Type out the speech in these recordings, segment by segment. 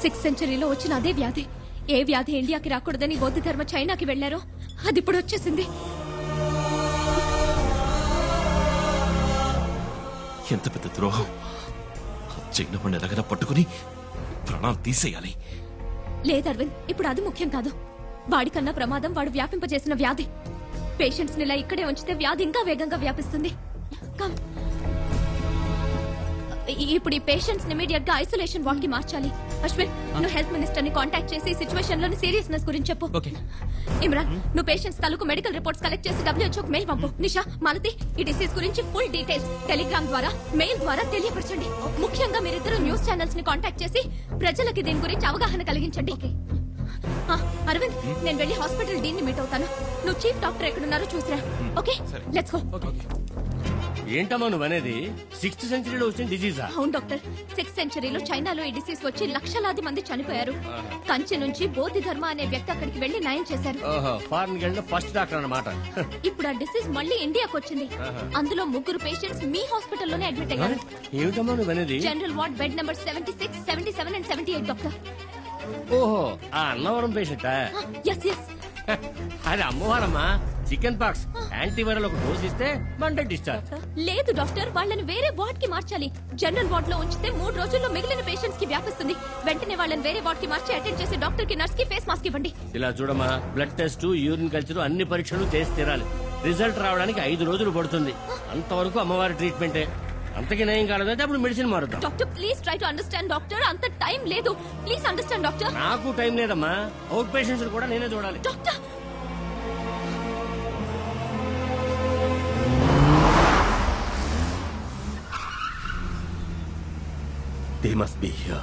6th సెంచరీలో వచ్చిన అదే వ్యాధి. ఏ వ్యాధి ఇండియాకి రాకూడదని బౌద్ధ ధర్మ చైనాకి వెళ్లారో అది ఇప్పుడు వచ్చేసింది. ఎంత పెద్ద ద్రోహం! చైనా వాడిని ఎలాగైనా పట్టుకుని ప్రాణాలు తీసేయాలి. లేదు అరవింద్, ఇప్పుడు అది ముఖ్యం కాదు. వాడికన్నా ప్రమాదం వాడు వ్యాపింపజేసిన వ్యాధి. పేషెంట్స్ ని ఇలా ఇక్కడే ఉంచితే వ్యాధి ఇంకా వేగంగా వ్యాపిస్తుంది. ఇప్పుడు ఈ పేషెంట్స్ ని ఇమీడియట్ గా ఐసోలేషన్ వార్డ్ కి మార్చాలి. అశ్విన్, నువ్వు హెల్త్ మినిస్టర్ ని కాంటాక్ట్ చేసి సిచ్యువేషన్ లోని సీరియస్నెస్ గురించి చెప్పు. ఇమ్రాన్, నువ్వు పేషెంట్స్ తాలూకు మెడికల్ రిపోర్ట్స్ కలెక్ట్ చేసి WHO మెయిల్ పంపు. నిషా, మాలతి, ఈ డిసీజ్ గురించి ఫుల్ డీటెయిల్స్ టెలిగ్రామ్ ద్వారా, మెయిల్ ద్వారా తెలియపరచండి. ముఖ్యంగా మీరిద్దరు న్యూస్ ఛానల్స్ ని కాంటాక్ట్ చేసి ప్రజలకి దీని గురించి అవగాహన కలిగించండి. అరవింద్, నేను వెళ్లి హాస్పిటల్ డీన్ ని మీట్ అవుతాను. నువ్వు చీఫ్ డాక్టర్ ఎక్కడున్నారో చూసిరా. Okay, let's go. ఏంటమ్మా నువ్వనేది? 6th సెంచరీలో వచ్చిన డిసీజా? అవును డాక్టర్, 6th సెంచరీలో చైనాలో ఈ డిసీజ్ వచ్చి లక్షలాది మంది చనిపోయారు. కంచి నుంచి బౌద్ధ ధర్మ అనే వ్యక్తి అక్కడికి వెళ్లి నయం చేశారు. ఫారెన్ వెళ్ళిన ఫస్ట్ డాక్టర్ అన్నమాట. ఇప్పుడు ఆ డిసీజ్ మళ్ళీ ఇండియాకి వచ్చింది. అందులో 3 పేషెంట్స్ మీ హాస్పిటల్లోనే అడ్మిట్ అయ్యారు. ఏమిటమ్మా నువ్వనేది? General ward bed number 76, 77 and 78 doctor. ఓహో, ఆ అన్నవరం పేషెంటా? Yes yes. అది అమ్మవారమ్మా. చికెన్ పాక్స్ యాంటీవైరల్ ఒక డోస్ ఇస్తే మండే డిశ్చార్జ్. లేదు డాక్టర్, వాళ్ళని వేరే వార్డ్ కి మార్చాలి. జనరల్ వార్డ్ లో ఉంచితే 3 రోజుల్లో మిగిలిన పేషెంట్స్ కి వ్యాపిస్తుంది. వెంటనే వాళ్ళని వేరే వార్డ్ కి మార్చి అటెండ్ చేసి డాక్టర్ కి, నర్స్ కి ఫేస్ మాస్క్ ఇవ్వండి. ఇలా చూడమ్మా, బ్లడ్ టెస్ట్, యూరిన్ కల్చర్ అన్ని పరీక్షలు చేసి తీరాలి. రిజల్ట్ రావడానికి 5 రోజులు పడుతుంది. అంతవరకు అమ్మవారి ట్రీట్మెంటే. అంతకి నయం కాలేదంటే అప్పుడు మెడిసిన్ మారుతాం. Doctor please try to understand doctor. అంత టైం లేదు. Please understand doctor. నాకు టైం లేదమ్మా. అవుట్ పేషెంట్స్ కూడా నేనే చూడాలి. Doctor, They must be here.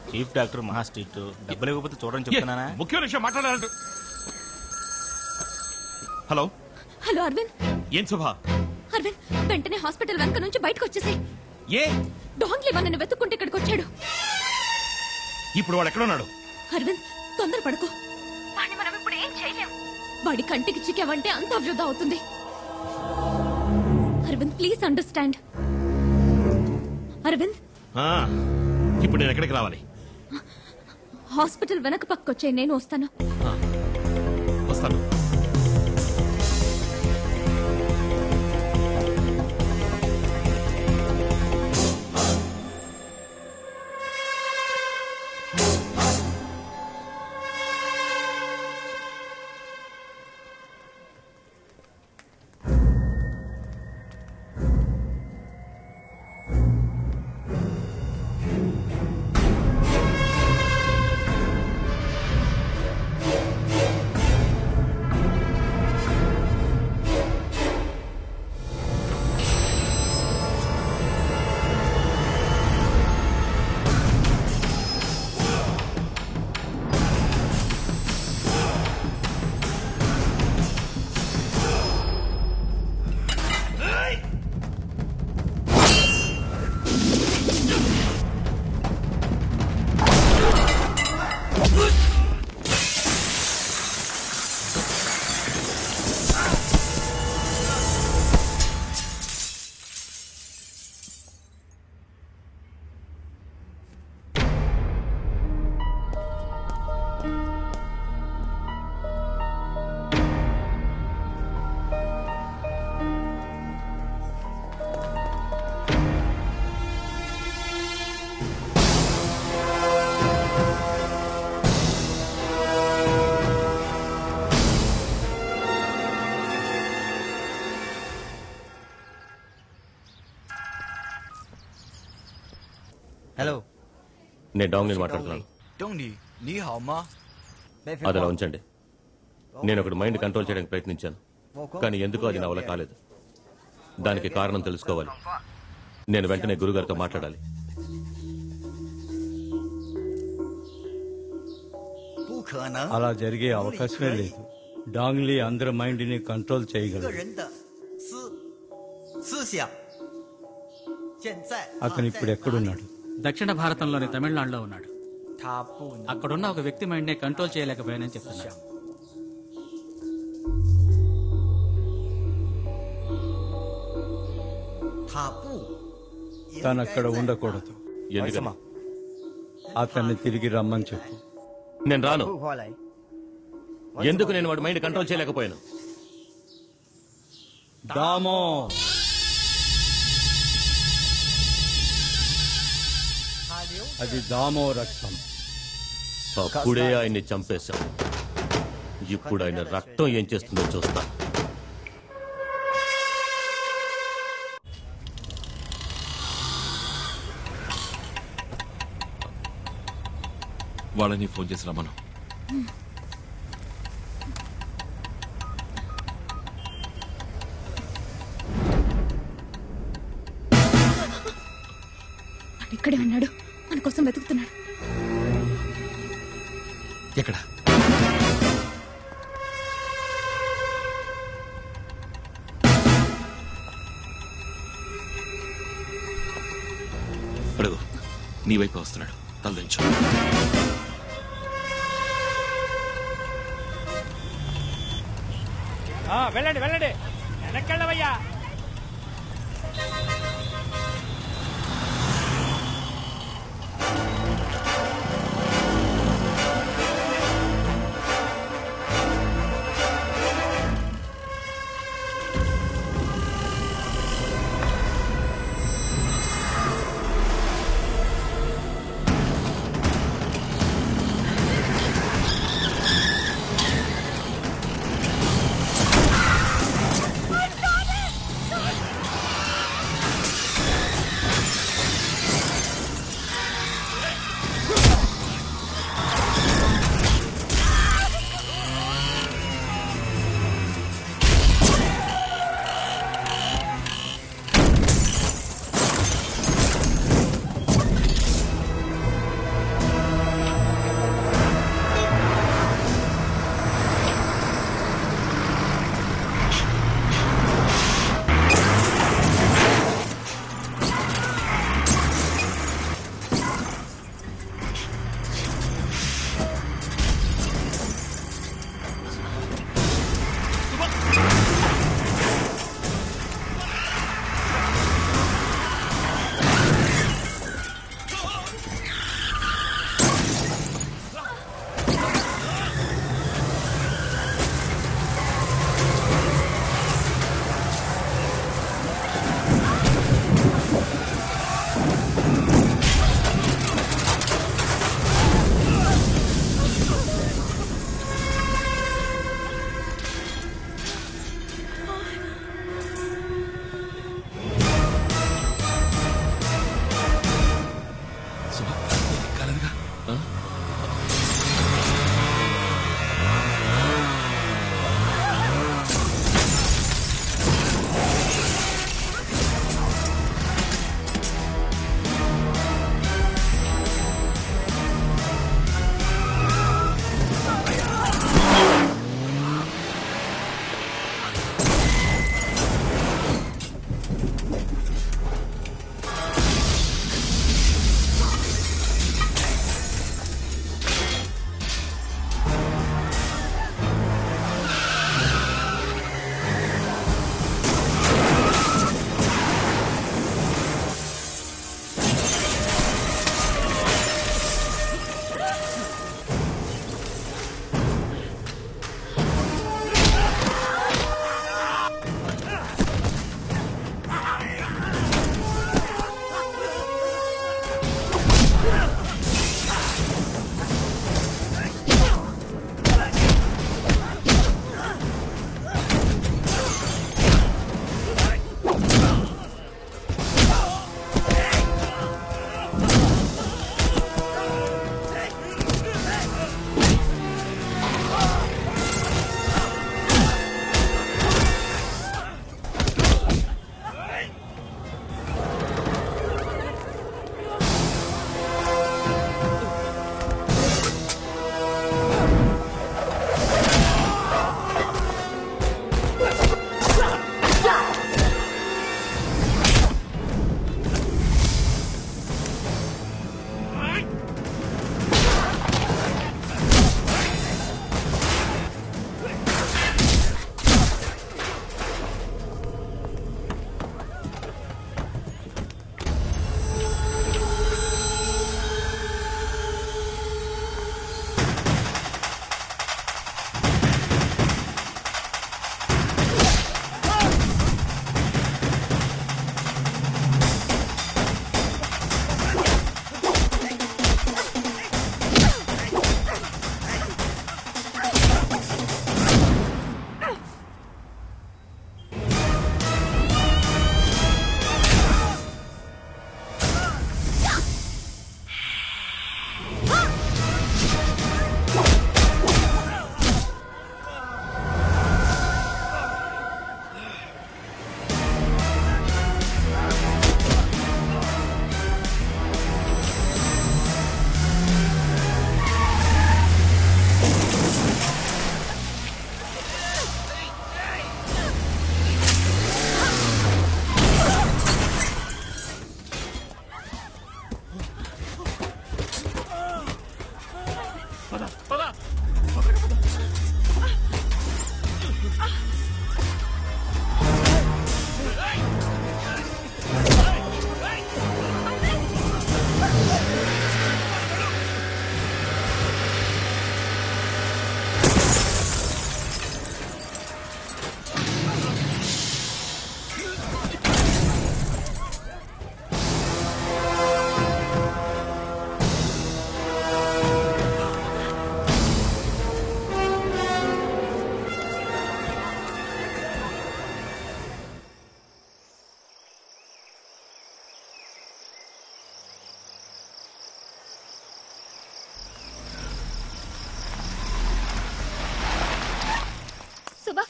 Chief doctor మహా స్ట్రిక్ట్. డబ్బులు ఇవ్వకపోతే చూడని చెప్తున్నానా? ముఖ్య విషయం మాట్లాడాలంటూ. Hello hello Arvind. ఏం శుభ? అరవింద్, వెంటనే హాస్పిటల్ వెనక నుంచి బయటకు వచ్చేసాయి. ఏ డాంగ్లీ నన్ను వెతుక్కుంటే ఇక్కడికి వచ్చాడు. ఇప్పుడు వాడు ఎక్కడున్నాడు? అరవింద్, తొందర పడుకో. వాడిని మనం ఇప్పుడు ఏం చేయలేం. వాడి కంటికి చిక్కావంటే అంతా వృధా అవుతుంది. Arvind please understand. అరవింద్, ఇప్పుడు నేను ఎక్కడికి రావాలి? హాస్పిటల్ వెనక పక్కొచ్చాయి, నేను వస్తాను. వస్తాను. హలో నేను డాంగ్ని మాట్లాడుతున్నాను. 东尼你好吗 అది అలా ఉంచండి. నేను ఒకటి మైండ్ కంట్రోల్ చేయడానికి ప్రయత్నించాను, కానీ ఎందుకో అది నా వల్ల కాలేదు. దానికి కారణం తెలుసుకోవాలి. నేను వెంటనే గురుగారితో మాట్లాడాలి. 不可能 అలా జరిగే అవకాశమే లేదు. డాంగ్లీ అందరి మైండ్ ని కంట్రోల్ 个 చేయగలరు. 人的思想 现在 అతను ఇప్పుడు ఎక్కడున్నాడు? దక్షిణ భారతంలోని తమిళనాడులో ఉన్నాడు. 他不能 అక్కడున్న ఒక వ్యక్తి మైండ్ ని కంట్రోల్ చేయలేకపోయానని చెప్తున్నాడు. 他不 తను అక్కడ ఉండకూడదు. ఎందుకమ్మా? అతన్ని తిరిగి రమ్మని చెప్పు. నేను రాను. 不回来 ఎందుకు నేను వాడి మైండ్ కంట్రోల్ చేయలేకపోయాను? దామో అది దామో రక్తం. అప్పుడే ఆయన్ని చంపేశాం. ఇప్పుడు ఆయన రక్తం ఏం చేస్తుందో చూస్తా. వాళ్ళని ఫోన్ చేసి రమ్మను. ఇక్కడే ఉన్నాడు, మన కోసం వెతుకుతున్నాడు. ఎక్కడ? అడుగు, నీ వైపు వస్తున్నాడు. తలదించు. వెళ్ళండి వెళ్ళండి, వెనక్కెళ్ళవయ్యా.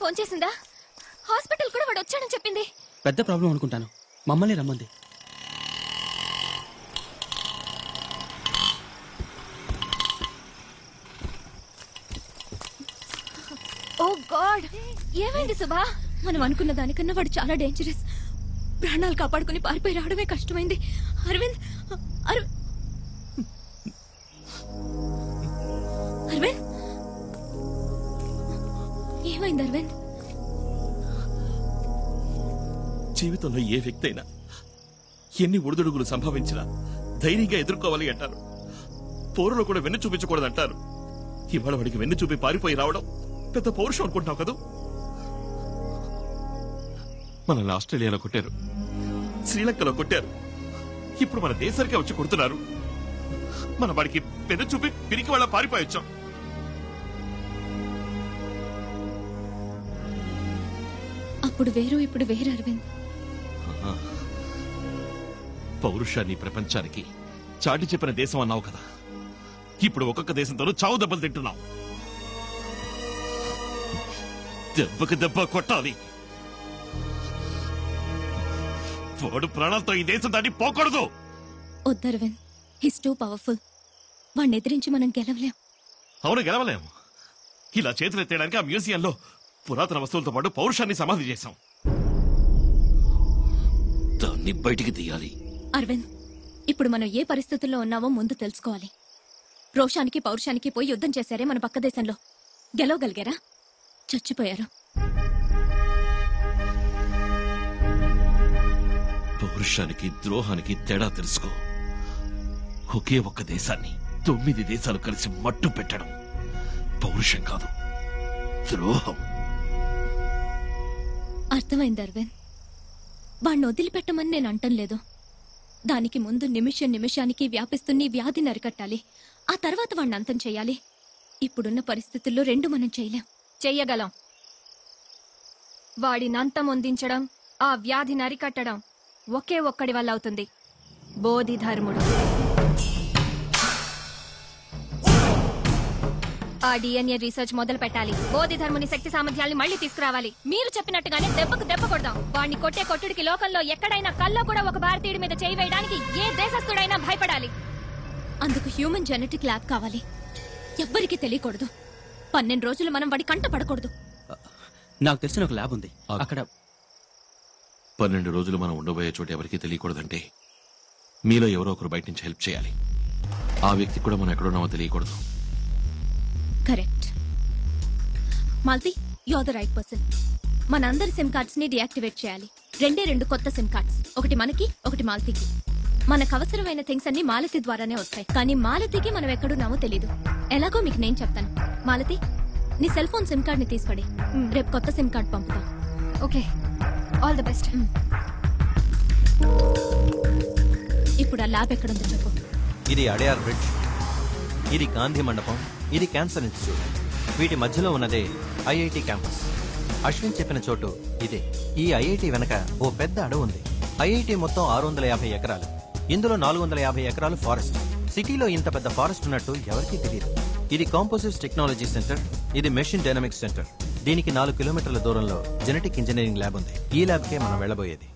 ఫోన్ చేసిందా? హాస్పిటల్ కూడా వాడు వచ్చాడని చెప్పింది. పెద్ద ప్రాబ్లం అనుకుంటాను. మమ్మల్ని రమ్మంది. ఓ గాడ్, ఏమైంది సుభా? మనం అనుకున్న దానికన్నా వాడు చాలా డేంజరస్. ప్రాణాలు కాపాడుకుని పారిపోయి రావడమే కష్టమైంది. అరవింద్, అరవింద్, ఏమైంది అరవింద్? జీవితంలో ఏ వ్యక్తి అయినా ఎన్ని ఒడిదుడుగులు సంభవించినా ధైర్యంగా ఎదుర్కోవాలి అంటారు. పోరులో కూడా వెన్ను చూపించకూడదంటారు. ఇవాళ వాడికి వెన్ను చూపి పారిపోయి రావడం పెద్ద పౌరుషం అనుకుంటున్నావు కదా? మనల్ని ఆస్ట్రేలియాలో కొట్టారు, శ్రీలంకలో కొట్టారు, ఇప్పుడు మన దేశానికే వచ్చి కొడుతున్నారు. మన వాడికి వెన్ను చూపి పిరికి వాళ్ళ పారిపోయొచ్చాం. అప్పుడు వేరు, ఇప్పుడు వేరు అరవింద్. పౌరుషాన్ని ప్రపంచానికి చాటి చెప్పిన దేశం అన్నావు కదా, ఇప్పుడు ఒక్కొక్క దేశంతోనూ చావు దెబ్బలు తింటున్నావు. దెబ్బకి దెబ్బ కొట్టాలి. వాడు ప్రాణాలతో ఈ దేశం దాన్ని పోకూడదు. వద్దు అరవింద్, హిస్ టూ పవర్ఫుల్. వాడిని ఎదిరించి మనం గెలవలేం. అవును, గెలవలేము. ఇలా చేతులెత్తేయడానికి ఆ మ్యూజియంలో పురాతన వస్తువులతో పాటు పౌరుషాన్ని సమాధి చేశాం. దాన్ని బయటికి తీయాలి. అరవింద్, ఇప్పుడు మనం ఏ పరిస్థితుల్లో ఉన్నామో ముందు తెలుసుకోవాలి. రోషానికి పౌరుషానికి పోయి యుద్ధం చేశారే మన పక్క దేశంలో. గెలవగలిగారా? చచ్చిపోయారు. పౌరుషానికి ద్రోహానికి తేడా తెలుసుకో. ఒకే ఒక్క దేశాన్ని 9 దేశాలు కలిసి మట్టు పెట్టడం పౌరుషం కాదు, ద్రోహం. అర్థమైంది అరవింద్. వాణ్ణి వదిలిపెట్టమని నేను అంటం లేదు. దానికి ముందు నిమిషానికి వ్యాపిస్తున్న వ్యాధిని అరికట్టాలి. ఆ తర్వాత వాణ్ణి అంతం చేయాలి. ఇప్పుడున్న పరిస్థితుల్లో రెండు మనం చేయలేం. చెయ్యగలం. వాడిని అంతం అందించడం, ఆ వ్యాధిని అరికట్టడం ఒకే ఒక్కడి వల్ల అవుతుంది. బోధిధర్ముడు. ఆ డిఎన్ఏ రీసెర్చ్ మొదలు పెట్టాలి. బోధిధర్ముని శక్తి సామర్థ్యాన్ని మళ్లీ తీసుకురావాలి. మీరు చెప్పినట్టుగానే దెబ్బకు దెబ్బ కొడదాం. వాడిని కొట్టే కొట్టుడికి లోకంలో ఎక్కడైనా కల్లో కూడా ఒక భారతీయుడి మీద చేయి వేయడానికి ఏ దేశస్థుడైనా భయపడాలి. అందుకు హ్యూమన్ జెనెటిక్ ల్యాబ్ కావాలి. ఎవ్వరికీ తెలియకూడదు. 12 రోజులు మనం వాడి కంట పడకూడదు. నాకు తెలిసిన ఒక ల్యాబ్ ఉంది. అక్కడ 12 రోజులు మనం ఉండబోయే చోటు ఎవరికీ తెలియకూడదంటే మీలో ఎవరో ఒకరు బయట నుంచి హెల్ప్ చేయాలి. ఆ వ్యక్తి కూడా మనం ఎక్కడున్నామో తెలియకూడదు. Correct. Malti, you are the right person. మన అందరి సిమ్ కార్డ్స్ ని డియాక్టివేట్ చేయాలి. 2 కొత్త సిమ్ కార్డ్స్, ఒకటి మనకి, ఒకటి మాలతికి. మనకు అవసరమైన థింగ్స్ అన్ని మాలతి ద్వారానే వస్తాయి. కానీ మాలతికి మనం ఎక్కడున్నామో తెలీదు. ఎలాగో మీకు నేను చెప్తాను. మాలతి, నీ సెల్ ఫోన్ సిమ్ కార్డ్ ని తీసుకోండి. రేపు కొత్త సిమ్ కార్డ్ పంపుతాం. Okay, all the best. ఇప్పుడు ఆ ల్యాబ్ ఎక్కడుందో చెప్పు. ఇది అడయార్ బ్రిడ్జ్, ఇది గాంధీ మండపం, ఇది క్యాన్సర్ ఇన్స్టిట్యూట్. వీటి మధ్యలో ఉన్నదే ఐఐటి క్యాంపస్. అశ్విన్ చెప్పిన చోటు ఇదే. ఈ ఐఐటి వెనక ఓ పెద్ద అడవి ఉంది. ఐఐటి మొత్తం 650 ఎకరాలు. ఇందులో 450 ఎకరాలు ఫారెస్ట్. సిటీలో ఇంత పెద్ద ఫారెస్ట్ ఉన్నట్టు ఎవరికీ తెలియదు. ఇది కాంపోజిట్స్ టెక్నాలజీ సెంటర్, ఇది మెషిన్ డైనమిక్స్ సెంటర్. దీనికి 4 కిలోమీటర్ల దూరంలో జెనెటిక్ ఇంజనీరింగ్ ల్యాబ్ ఉంది. ఈ ల్యాబ్కే మనం వెళ్లబోయేది.